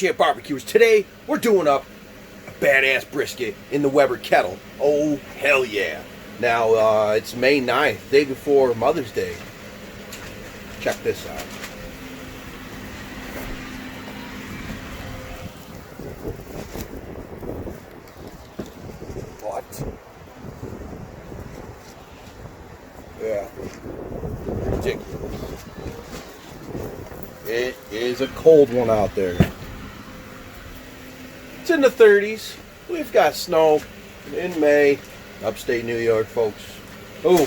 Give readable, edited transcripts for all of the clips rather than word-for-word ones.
Champ Barbecues. Today we're doing up a badass brisket in the Weber kettle. Oh hell yeah. Now it's May 9th, day before Mother's Day. Check this out. What? Yeah. Ridiculous. It is a cold one out there. It's in the 30s. We've got snow in May. Upstate New York, folks. Oh.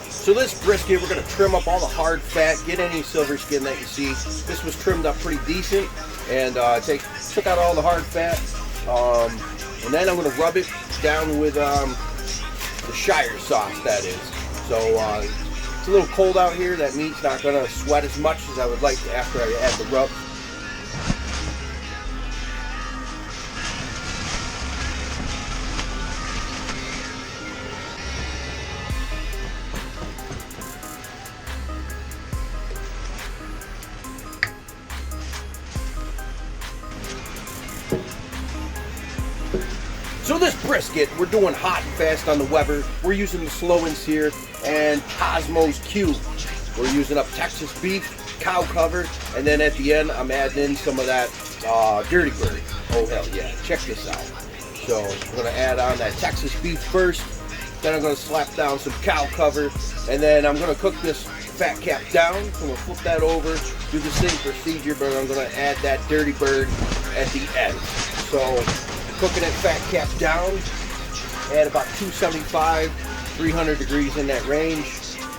So this brisket, we're going to trim up all the hard fat, get any silver skin that you see. This was trimmed up pretty decent, and took out all the hard fat. And then I'm going to rub it down with the Shire sauce, that is. So it's a little cold out here. That meat's not going to sweat as much as I would like after I add the rub. So this brisket, we're doing hot and fast on the Weber. We're using the slow and sear and Cosmos Cube. We're using up Texas beef, cow cover, and then at the end, I'm adding in some of that Dirty Bird. Oh hell yeah, check this out. So I'm gonna add on that Texas beef first, then I'm gonna slap down some cow cover, and then I'm gonna cook this fat cap down. So I'm gonna flip that over, do the same procedure, but I'm gonna add that Dirty Bird at the end. So cooking that fat cap down at about 275, 300 degrees in that range.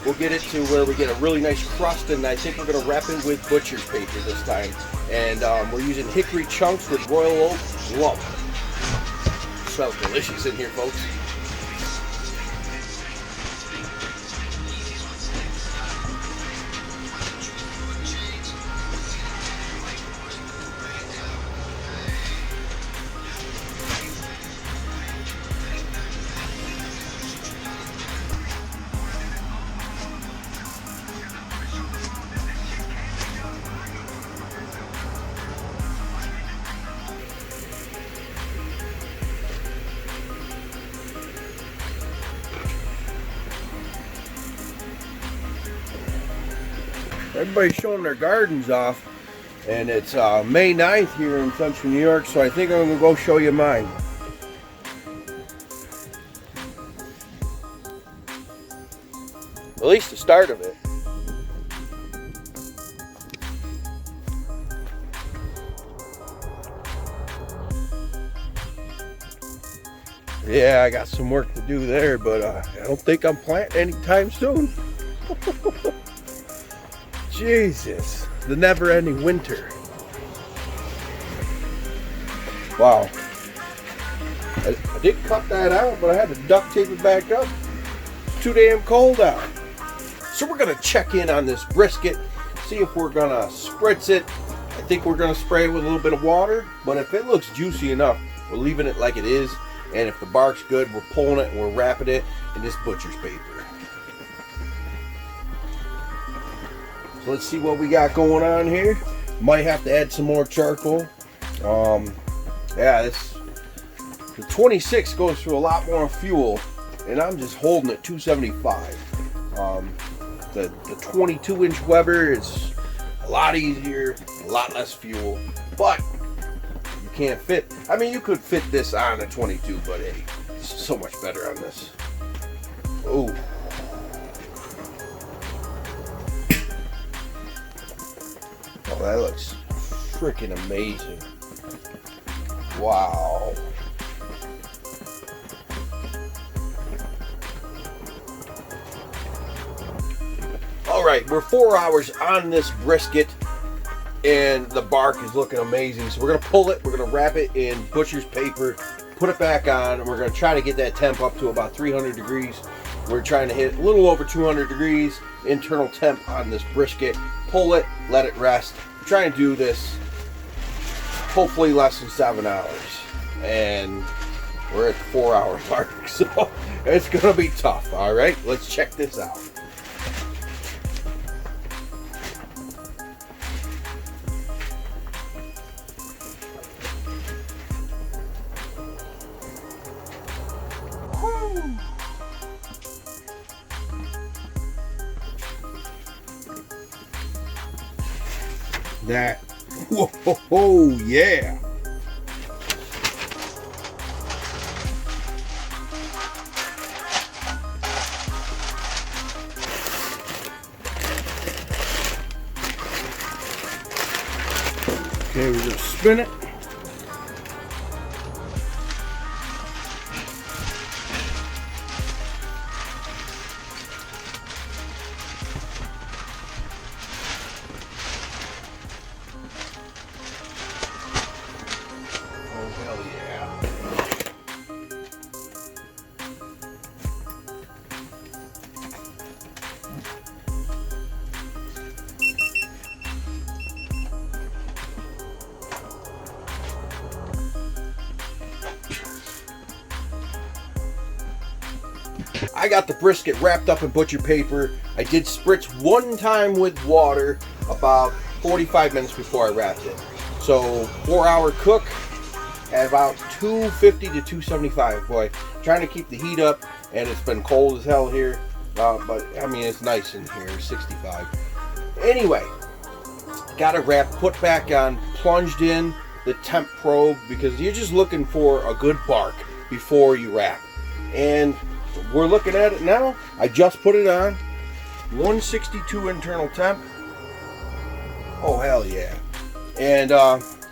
We'll get it to where we get a really nice crust, and I think we're going to wrap it with butcher's paper this time. And we're using hickory chunks with royal oak lump. Smells delicious in here, folks. Everybody's showing their gardens off, and it's May 9th here in central New York, so I think I'm going to go show you mine. At least the start of it. Yeah, I got some work to do there, but I don't think I'm planting anytime soon. Jesus, the never-ending winter. Wow. I did cut that out, but I had to duct tape it back up. It's too damn cold out. So we're going to check in on this brisket, see if we're going to spritz it. I think we're going to spray it with a little bit of water, but if it looks juicy enough, we're leaving it like it is. And if the bark's good, we're pulling it and we're wrapping it in this butcher's paper. So let's see what we got going on here. Might have to add some more charcoal. Yeah, the 26 goes through a lot more fuel, and I'm just holding it 275. The 22-inch Weber is a lot easier, a lot less fuel, but you can't fit. I mean, you could fit this on a 22, but hey, it's so much better on this. Oh. Oh, that looks freaking amazing. Wow. All right, we're 4 hours on this brisket, and the bark is looking amazing. So we're gonna pull it, we're gonna wrap it in butcher's paper, put it back on, and we're gonna try to get that temp up to about 300 degrees. We're trying to hit a little over 200 degrees internal temp on this brisket. Pull it, let it rest. We're trying to do this hopefully less than 7 hours. And we're at the 4-hour mark, so it's gonna be tough. All right, let's check this out. That, whoa, yeah. Okay, we're gonna spin it. Oh, hell yeah. I got the brisket wrapped up in butcher paper. I did spritz one time with water about 45 minutes before I wrapped it. So 4-hour cook at about 250 to 275. Boy, trying to keep the heat up, and it's been cold as hell here. But I mean, it's nice in here, 65. Anyway, got it wrapped, put back on, plunged in the temp probe because you're just looking for a good bark before you wrap. And we're looking at it now. I just put it on 162 internal temp. Oh hell yeah. And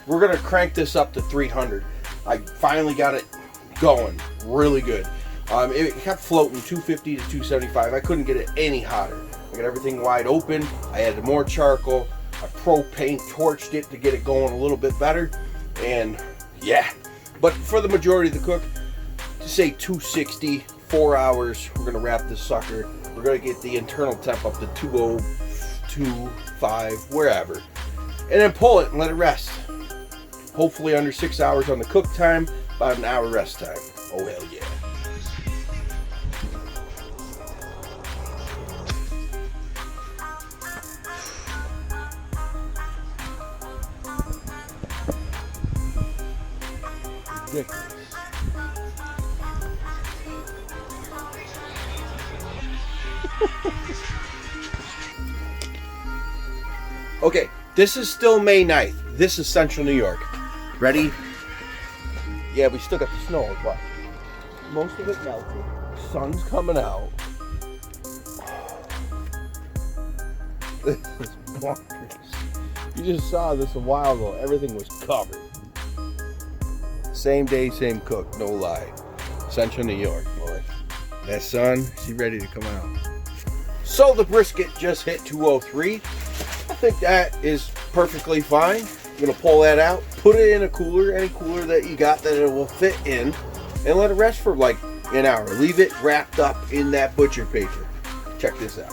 we're gonna crank this up to 300. I finally got it going really good. It kept floating 250 to 275. I couldn't get it any hotter. I got everything wide open. I added more charcoal. I propane torched it to get it going a little bit better. And yeah, but for the majority of the cook, to say 260, 4 hours, we're gonna wrap this sucker. We're gonna get the internal temp up to 202, 5, wherever. And then pull it and let it rest. Hopefully under 6 hours on the cook time, about an hour rest time. Oh hell yeah. Ridiculous. Okay, this is still May 9th. This is Central New York. Ready? Yeah, we still got the snow, but most of it melted. Sun's coming out. This is bonkers. You just saw this a while ago. Everything was covered. Same day, same cook, no lie. Central New York, boy. That sun, she ready to come out. So the brisket just hit 203. I think that is perfectly fine. I'm gonna pull that out, put it in a cooler, any cooler that you got that it will fit in, and let it rest for like an hour. Leave it wrapped up in that butcher paper. Check this out.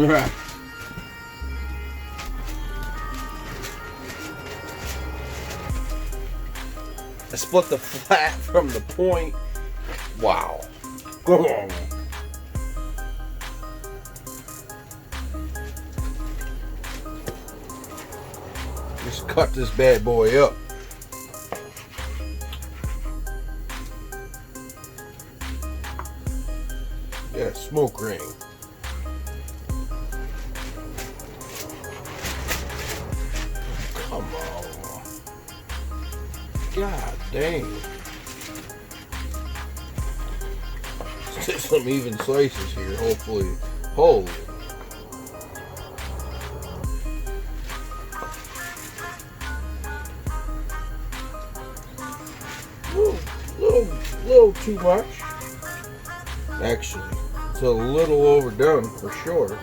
I split the flat from the point. Wow. Come on. Just cut this bad boy up. Yeah, smoke ring. Come on. God dang. Let's get some even slices here, hopefully. Holy. Little too much. Actually, it's a little overdone for sure.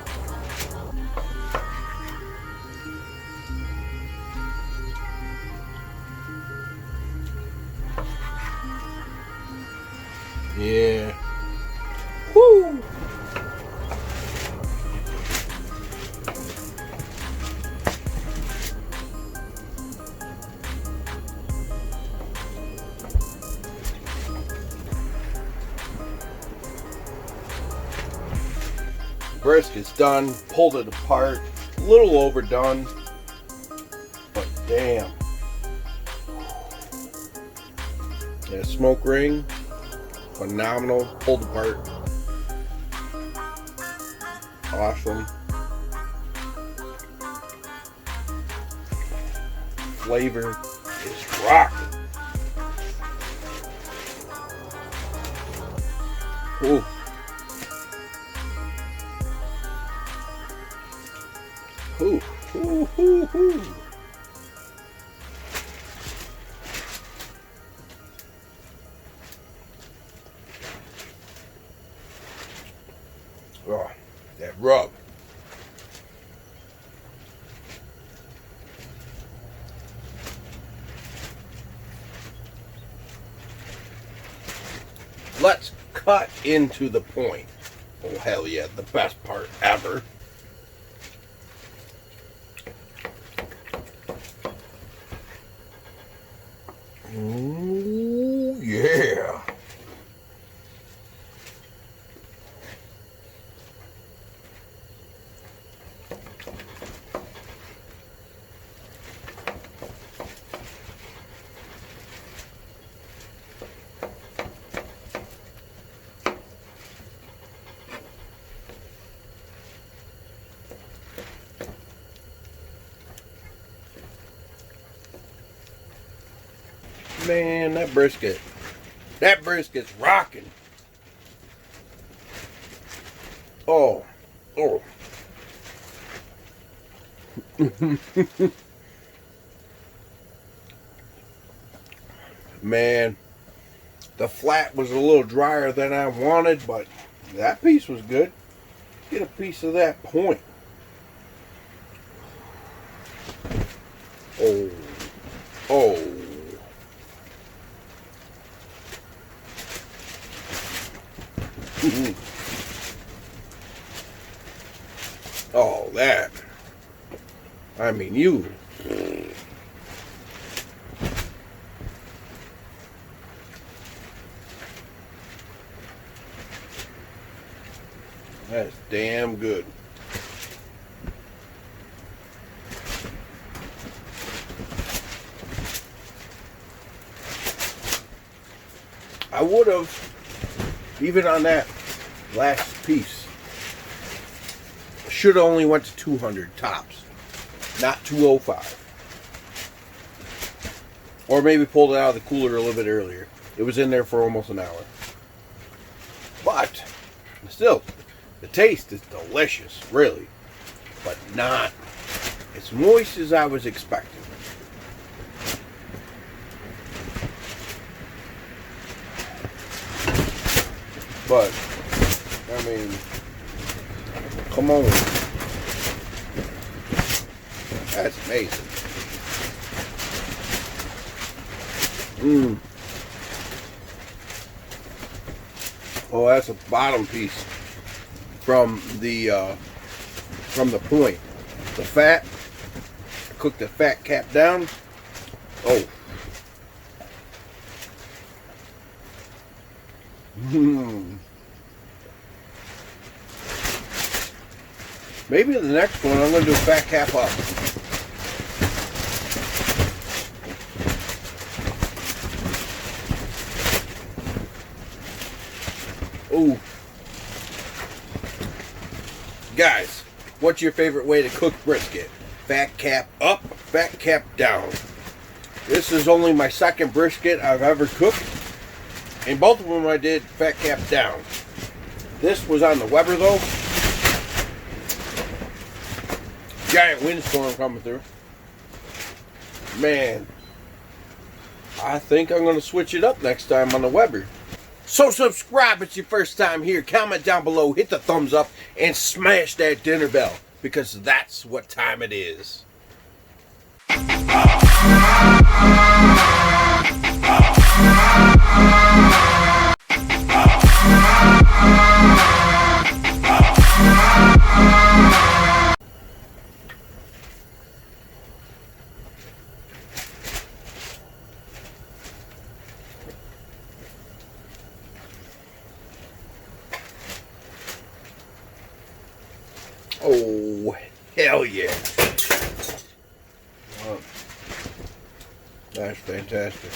Yeah. Woo! Brisket's done, pulled it apart, a little overdone, but damn. Yeah, smoke ring, phenomenal, pulled apart, awesome. Flavor is rocking. Ooh. Ooh, ooh, ooh, ooh. Oh, that rub. Let's cut into the point. Oh, hell yeah, the best part ever. Ooh, yeah. Man, that brisket's rocking. Oh, oh. Man, the flat was a little drier than I wanted, but that piece was good. Get a piece of that point. Oh, oh. Oh, that. I mean, you. That's damn good. I would have, even on that last piece, should have only went to 200 tops, not 205. Or maybe pulled it out of the cooler a little bit earlier. It was in there for almost an hour. But still, the taste is delicious, really. But not as moist as I was expecting. But, I mean, come on. That's amazing. Oh, that's a bottom piece from the from the point. The fat, cook the fat cap down. Oh. Maybe the next one I'm going to do fat cap up. Ooh. Guys, what's your favorite way to cook brisket? Fat cap up, fat cap down. This is only my second brisket I've ever cooked. And both of them I did fat cap down. This was on the Weber though. Giant windstorm coming through. Man, I think I'm going to switch it up next time on the Weber. So subscribe if it's your first time here. Comment down below, hit the thumbs up, and smash that dinner bell. Because that's what time it is. Oh, hell yeah. Wow. That's fantastic.